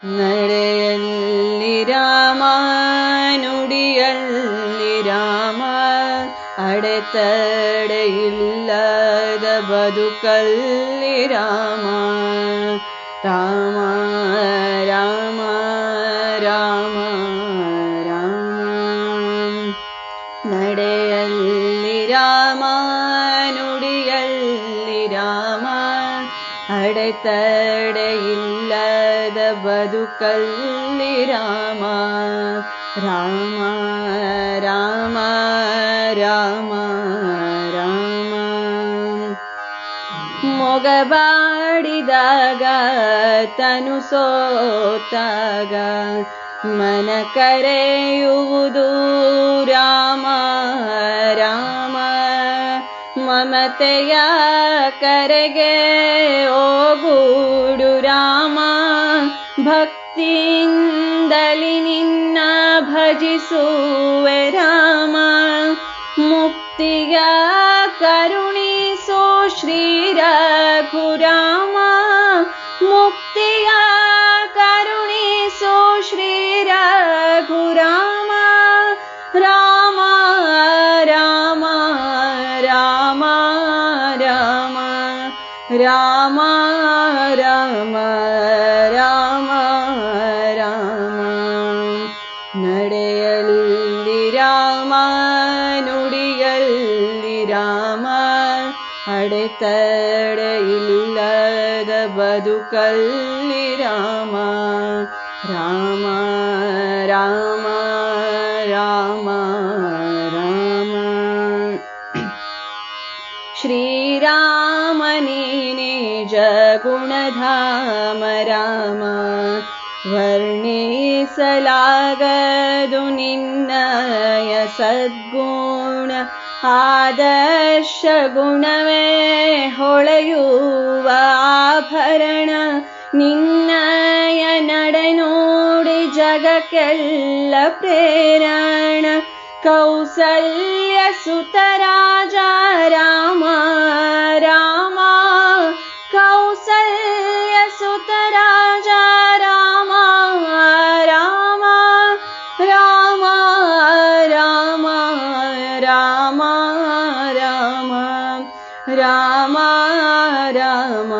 ನಡೆಯಲ್ಲಿ ರಾಮ ನುಡಿಯಲ್ಲಿ ರಾಮ ಅಡೆತಡೆಯಿಲ್ಲದ ಬದುಕಲ್ಲಿ ರಾಮ ರಾಮ ರಾಮ ರಾಮ ರಾಮ ನಡೆಯಲ್ಲಿ ರಾಮ ನುಡಿಯಲ್ಲಿ ರಾಮ ಅಡೆತಡೆಯಿಲ್ಲದ ಬದುಕಲ್ಲಿ ರಾಮ ರಾಮ ರಾಮ ರಾಮ ರಾಮ ಮೊಗಬಾಡಿದಾಗ ತನು ಸೋತಾಗ ಮನ ಕರೆಯುವುದು ರಾಮ ರಾಮ ಮಮತೆಯ ಕರೆಗೆ ಓಗೂಡು ರಾಮ ಭಕ್ತಿಯಿಂದಲಿ ನಿನ್ನ ಭಜಿಸುವೆ ರಾಮ ಮುಕ್ತಿಯ ಕರುಣಿಸೋ ಶ್ರೀ ರಘುರಾಮ ಮುಕ್ತಿಯ ಕರುಣಿಸೋ ಶ್ರೀ ರಘುರಾಮ ರಾಮ ರಾಮ ರಾಮ ರಾಮ ರಾಮ ರಾಮ ರಾಮ ರಾಮ ನಡೆಯಲ್ಲಿ ರಾಮ ನುಡಿಯಲ್ಲಿ ರಾಮ ಅಡೆತಡೆಯಿಲ್ಲದ ಬದುಕಲ್ಲಿ ರಾಮ ರಾಮ ರಾಮ ರಾಮ ರಾಮ ಶ್ರೀರಾಮ ನಿಜ ಗುಣಧಾಮ ರಾಮ ವರ್ಣಿಸಲಾಗದು ನಿನ್ನಯ ಸದ್ಗುಣ ಆದರ್ಶ ಗುಣವೇ ಹೊಳೆಯುವ ಆಭರಣ ನಿನ್ನಯ ನಡೆನೋಡಿ ಜಗಕ್ಕೆಲ್ಲ ಪ್ರೇರಣ ಕೌಸಲ್ಯ ಸುತರಾಜ ರಾಮ ರಾಮ ಕೌಸಲ್ಯ ಸುತರಾಜ ರಾಮ ರಾಮ ರಾಮ ರಾಮ ರಾಮ ರಾಮ ರಾಮ ರಾಮ